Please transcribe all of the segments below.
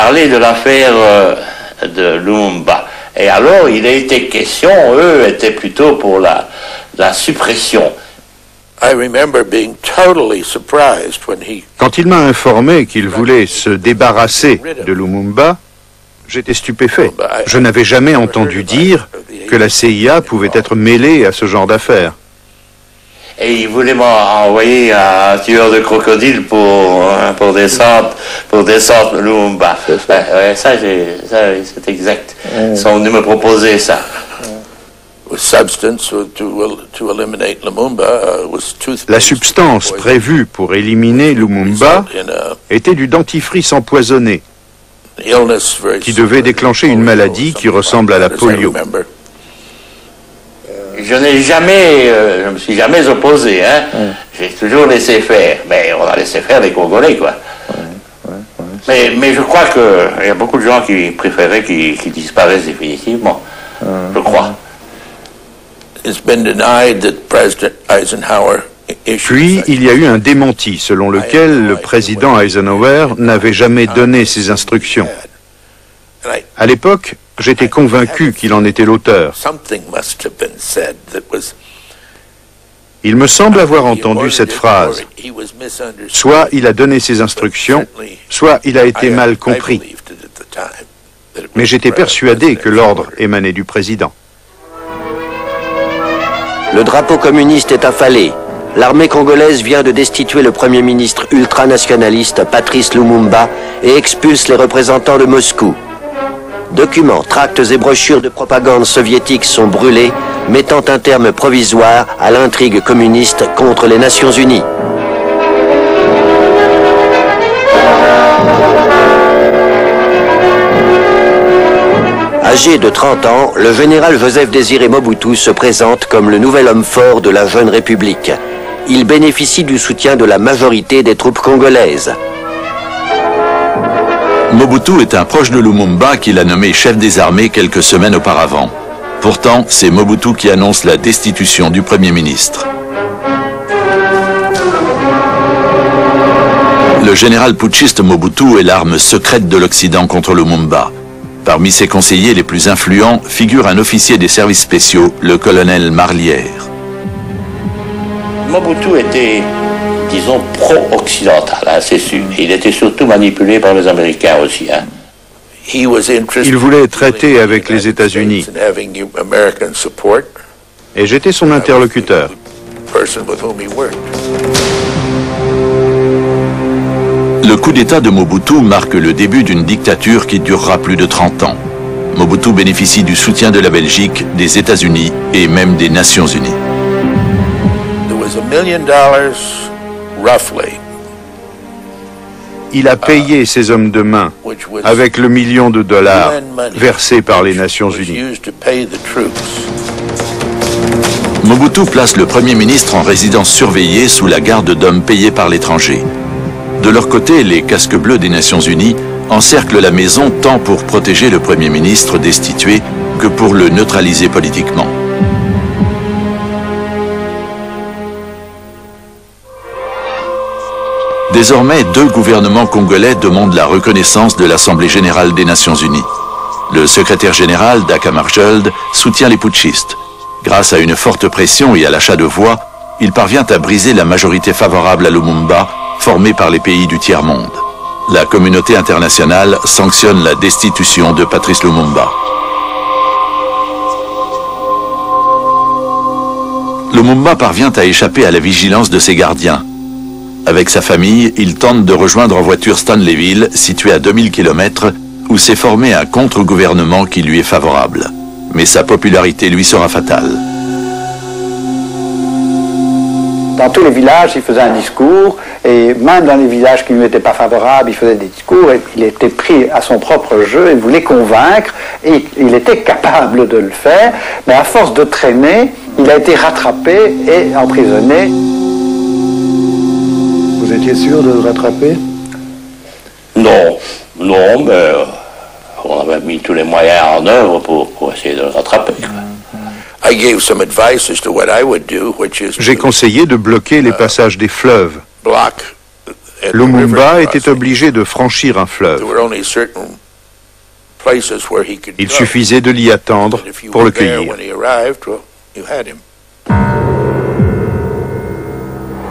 parlé de l'affaire de Lumumba. Et alors, il a été question, eux étaient plutôt pour la suppression. Quand il m'a informé qu'il voulait se débarrasser de Lumumba, j'étais stupéfait. Je n'avais jamais entendu dire que la CIA pouvait être mêlée à ce genre d'affaires. Et il voulait m'envoyer un tueur de crocodile pour descendre Lumumba. Ça, c'est exact. Ils sont venus me proposer ça. La substance prévue pour éliminer Lumumba était du dentifrice empoisonné, qui devait déclencher une maladie qui ressemble à la polio. Je me suis jamais opposé, hein. J'ai toujours laissé faire. Mais on a laissé faire les Congolais, quoi. Mais je crois qu'il y a beaucoup de gens qui préféraient qu'ils disparaissent définitivement. Je crois. Puis, il y a eu un démenti selon lequel le président Eisenhower n'avait jamais donné ses instructions. À l'époque, j'étais convaincu qu'il en était l'auteur. Il me semble avoir entendu cette phrase. Soit il a donné ses instructions, soit il a été mal compris. Mais j'étais persuadé que l'ordre émanait du président. Le drapeau communiste est affalé. L'armée congolaise vient de destituer le premier ministre ultranationaliste Patrice Lumumba et expulse les représentants de Moscou. Documents, tracts et brochures de propagande soviétique sont brûlés, mettant un terme provisoire à l'intrigue communiste contre les Nations Unies. Âgé de 30 ans, le général Joseph Désiré Mobutu se présente comme le nouvel homme fort de la jeune République. Il bénéficie du soutien de la majorité des troupes congolaises. Mobutu est un proche de Lumumba qu'il a nommé chef des armées quelques semaines auparavant. Pourtant, c'est Mobutu qui annonce la destitution du Premier ministre. Le général putschiste Mobutu est l'arme secrète de l'Occident contre Lumumba. Parmi ses conseillers les plus influents figure un officier des services spéciaux, le colonel Marlière. Mobutu était, disons, pro-occidental, hein, c'est sûr. Il était surtout manipulé par les Américains aussi. Hein. Il voulait traiter avec les États-Unis. Et j'étais son interlocuteur. Le coup d'État de Mobutu marque le début d'une dictature qui durera plus de 30 ans. Mobutu bénéficie du soutien de la Belgique, des États-Unis et même des Nations Unies. Il a payé ses hommes de main avec le $1 million versé par les Nations Unies. Mobutu place le Premier ministre en résidence surveillée sous la garde d'hommes payés par l'étranger. De leur côté, les casques bleus des Nations Unies encerclent la maison tant pour protéger le Premier ministre destitué que pour le neutraliser politiquement. Désormais, 2 gouvernements congolais demandent la reconnaissance de l'Assemblée générale des Nations Unies. Le secrétaire général, Daka Marjold, soutient les putschistes. Grâce à une forte pression et à l'achat de voix, il parvient à briser la majorité favorable à Lumumba, formée par les pays du tiers-monde. La communauté internationale sanctionne la destitution de Patrice Lumumba. Lumumba parvient à échapper à la vigilance de ses gardiens. Avec sa famille, il tente de rejoindre en voiture Stanleyville, située à 2000 km, où s'est formé un contre-gouvernement qui lui est favorable. Mais sa popularité lui sera fatale. Dans tous les villages, il faisait un discours, et même dans les villages qui ne lui étaient pas favorables, il faisait des discours, et il était pris à son propre jeu, il voulait convaincre, et il était capable de le faire, mais à force de traîner, il a été rattrapé et emprisonné. Vous étiez sûr de le rattraper? Non, mais on avait mis tous les moyens en œuvre pour essayer de le rattraper. J'ai conseillé de bloquer les passages des fleuves Lumumba était obligé de franchir un fleuve. Il suffisait de l'y attendre pour le cueillir.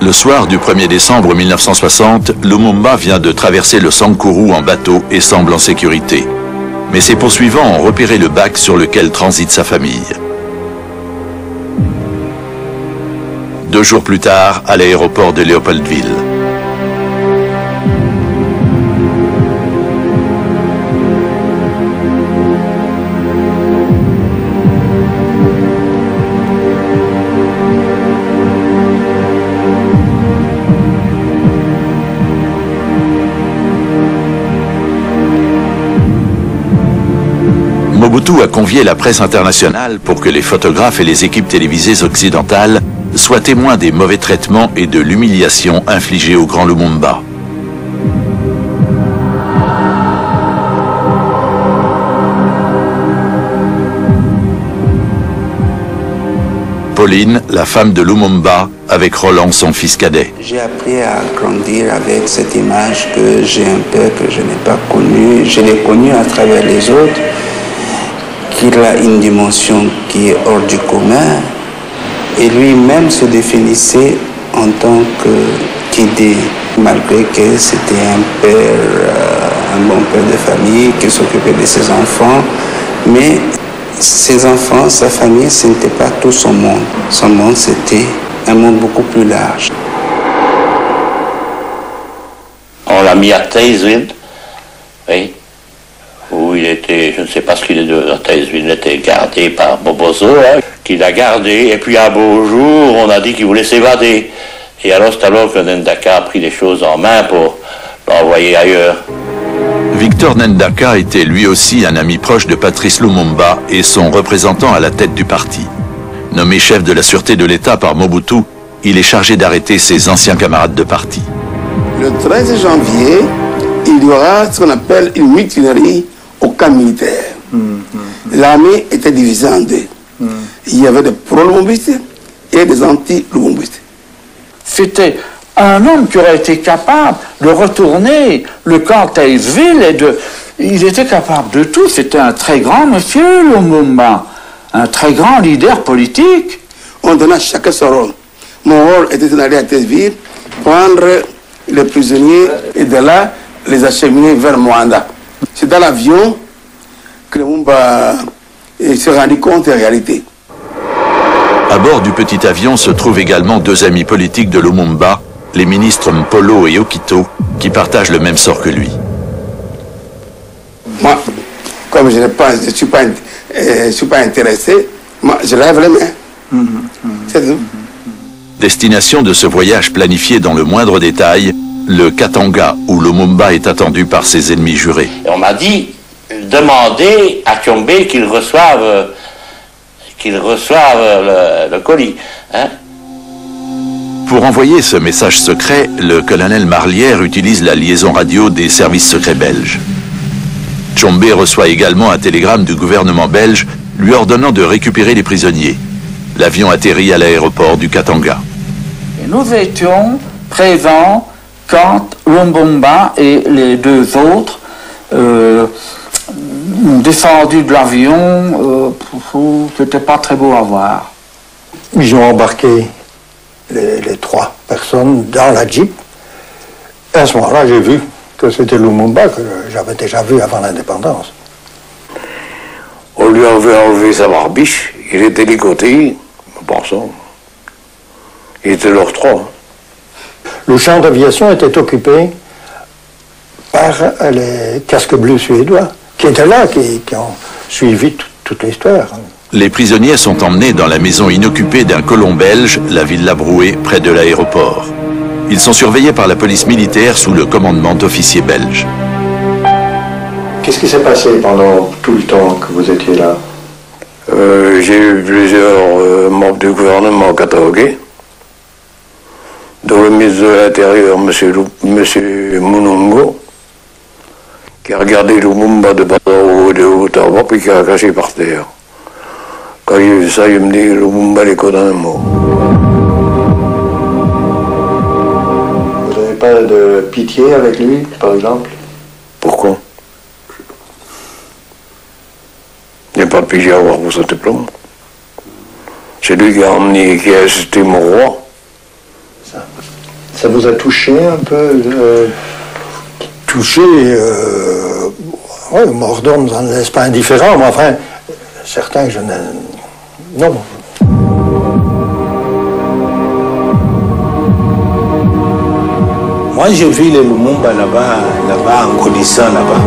Le soir du 1er décembre 1960, Lumumba vient de traverser le Sankuru en bateau et semble en sécurité. Mais ses poursuivants ont repéré le bac sur lequel transite sa famille. 2 jours plus tard, à l'aéroport de Léopoldville. Mobutu a convié la presse internationale pour que les photographes et les équipes télévisées occidentales soient témoins des mauvais traitements et de l'humiliation infligée au grand Lumumba. Pauline, la femme de Lumumba, avec Roland, son fils cadet. J'ai appris à grandir avec cette image que j'ai un père que je n'ai pas connu. Je l'ai connu à travers les autres, qu'il a une dimension qui est hors du commun. Et lui-même se définissait en tant qu'idée, malgré que c'était un bon père de famille qui s'occupait de ses enfants. Mais ses enfants, sa famille, ce n'était pas tout son monde. Son monde, c'était un monde beaucoup plus large. On l'a mis à Taysville, oui, où il était, je ne sais pas ce qu'il est de Taysville, il était gardé par Bobozo, hein, qui l'a gardé, et puis un beau jour, on a dit qu'il voulait s'évader. Et alors, c'est alors que Ndaka a pris les choses en main pour l'envoyer ailleurs. Victor Ndaka était lui aussi un ami proche de Patrice Lumumba et son représentant à la tête du parti. Nommé chef de la sûreté de l'État par Mobutu, il est chargé d'arrêter ses anciens camarades de parti. Le 13 janvier, il y aura ce qu'on appelle une mutinerie au camp militaire. L'armée était divisée en deux. Il y avait des pro-lumumbistes et des anti-lumumbistes. C'était un homme qui aurait été capable de retourner le camp Taysville et de... Il était capable de tout. C'était un très grand monsieur, Lumumba. Un très grand leader politique. On donnait à chacun son rôle. Mon rôle était d'aller à Taysville, prendre les prisonniers et de là, les acheminer vers Moanda. C'est dans l'avion que Lumumba se rendit compte en réalité. À bord du petit avion se trouvent également 2 amis politiques de Lumumba, les ministres Mpolo et Okito, qui partagent le même sort que lui. Moi, comme je ne suis pas intéressé, moi, je lève les mains. C'est tout. Destination de ce voyage planifié dans le moindre détail, le Katanga, où Lumumba est attendu par ses ennemis jurés. Et on m'a dit, demandez à Tshombe qu'il reçoive le colis. Hein? Pour envoyer ce message secret, le colonel Marlière utilise la liaison radio des services secrets belges. Tshombe reçoit également un télégramme du gouvernement belge lui ordonnant de récupérer les prisonniers. L'avion atterrit à l'aéroport du Katanga. Et nous étions présents quand Lumumba et les 2 autres ont descendu de l'avion. C'était pas très beau à voir. Ils ont embarqué les 3 personnes dans la Jeep. Et à ce moment-là, j'ai vu que c'était Lumumba que j'avais déjà vu avant l'indépendance. On lui avait enlevé sa barbiche, il était ligoté, par ça. Il était leurs 3. Le champ d'aviation était occupé par les casques bleus suédois, qui étaient là, qui ont suivi toute l'histoire. Les prisonniers sont emmenés dans la maison inoccupée d'un colon belge, la Villa Brouet, près de l'aéroport. Ils sont surveillés par la police militaire sous le commandement d'officiers belges. Qu'est-ce qui s'est passé pendant tout le temps que vous étiez là? J'ai eu plusieurs membres du gouvernement catalogués. Dont le ministre de l'Intérieur, M. Munongo, qui a regardé Lumumba de bas en haut et de haut en bas, puis qui a caché par terre. Quand j'ai vu ça, il me dit Lumumba les codes en un mot. pas de pitié avec lui, par exemple? Pourquoi? Il n'y a pas de pitié à avoir pour ce diplôme. C'est lui qui a emmené, qui a assisté mon roi. Ça vous a touché un peu? Touché, oui, mort d'homme, ça ne laisse pas indifférent, mais enfin, certains, je ne... Non. Moi, j'ai vu les Lumumba là-bas, en grandissant là-bas.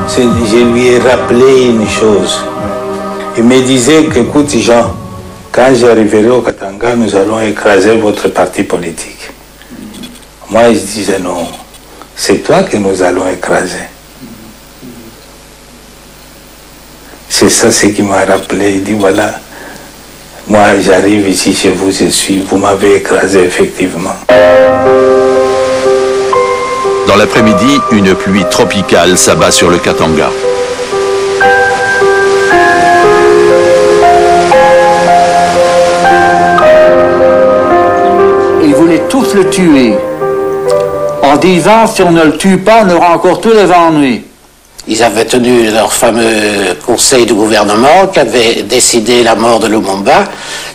Je lui ai rappelé une chose. Il me disait que, écoute, Jean, quand j'arriverai au Katanga, nous allons écraser votre parti politique. Moi, je disais non, c'est toi que nous allons écraser. C'est ça ce qui m'a rappelé. Il dit voilà, moi j'arrive ici chez vous, vous m'avez écrasé effectivement. Dans l'après-midi, une pluie tropicale s'abat sur le Katanga. Ils voulaient tous le tuer. En disant, si on ne le tue pas, on aura encore tous les ennuis. Ils avaient tenu leur fameux conseil de gouvernement qui avait décidé la mort de Lumumba.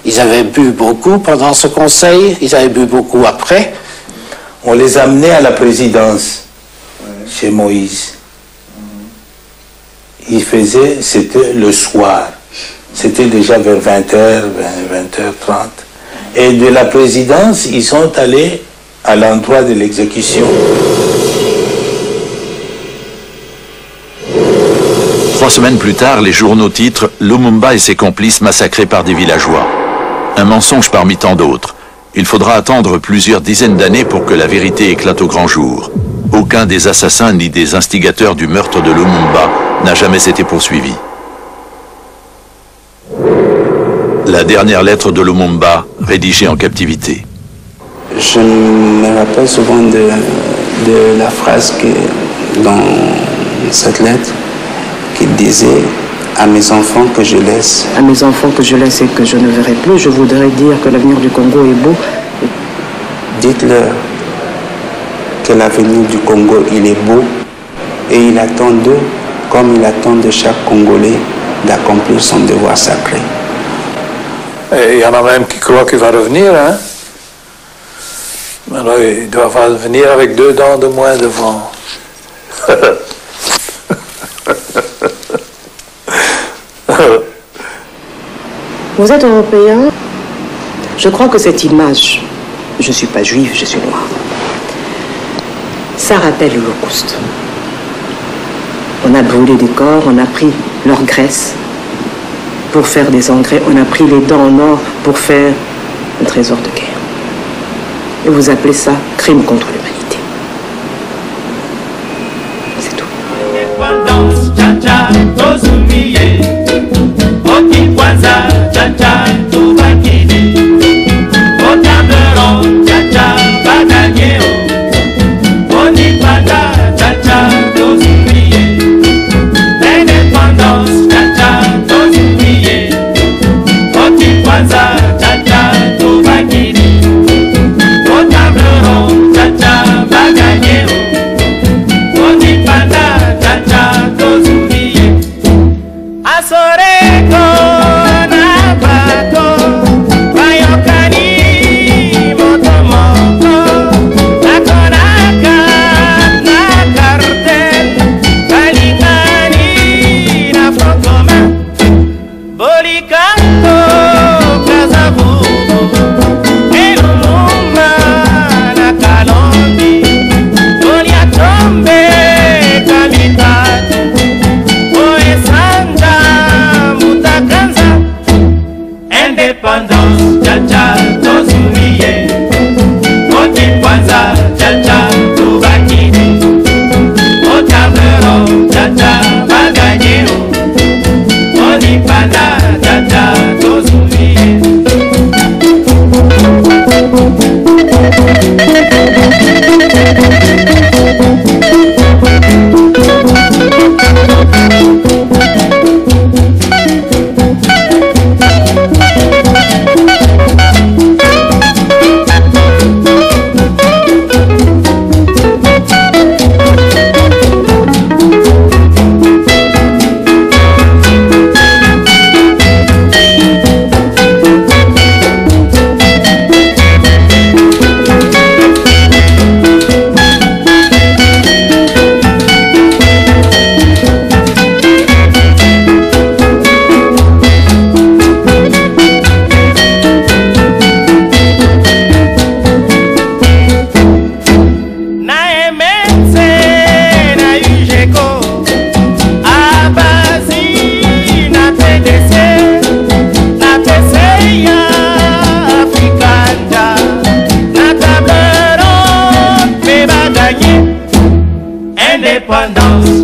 Ils avaient bu beaucoup pendant ce conseil, ils avaient bu beaucoup après. On les amenait à la présidence, chez Moïse. Ils faisaient, c'était le soir. C'était déjà vers 20h, 20h30. Et de la présidence, ils sont allés à l'endroit de l'exécution. 3 semaines plus tard, les journaux titrent « Lumumba et ses complices massacrés par des villageois ». Un mensonge parmi tant d'autres. Il faudra attendre plusieurs dizaines d'années pour que la vérité éclate au grand jour. Aucun des assassins ni des instigateurs du meurtre de Lumumba n'a jamais été poursuivi. La dernière lettre de Lumumba, rédigée en captivité. Je me rappelle souvent de la phrase dans cette lettre qui disait « À mes enfants que je laisse ». À mes enfants que je laisse et que je ne verrai plus, je voudrais dire que l'avenir du Congo est beau. Dites-leur que l'avenir du Congo, il est beau et il attend d'eux, comme il attend de chaque Congolais, d'accomplir son devoir sacré. Et il y en a même qui croient qu'il va revenir, hein. Alors, il doit venir avec 2 dents de moins devant. Vous êtes européen. Je crois que cette image, je ne suis pas juive, je suis noire, ça rappelle l'Holocauste. On a brûlé des corps, on a pris leur graisse pour faire des engrais, on a pris les dents en or pour faire un trésor de guerre. Et vous appelez ça crime contre l'humanité. C'est tout. Cha cha,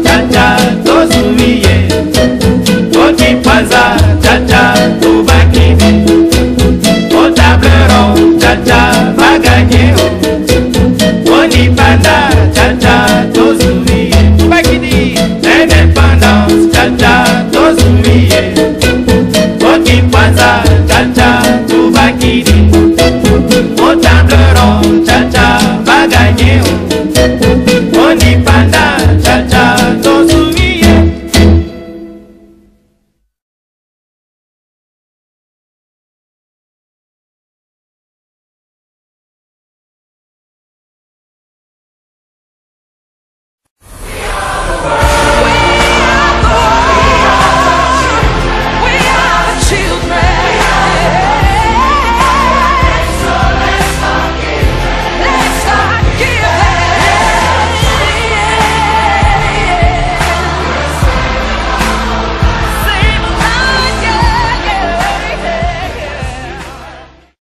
chacha tosubiye, okipaza chacha tuba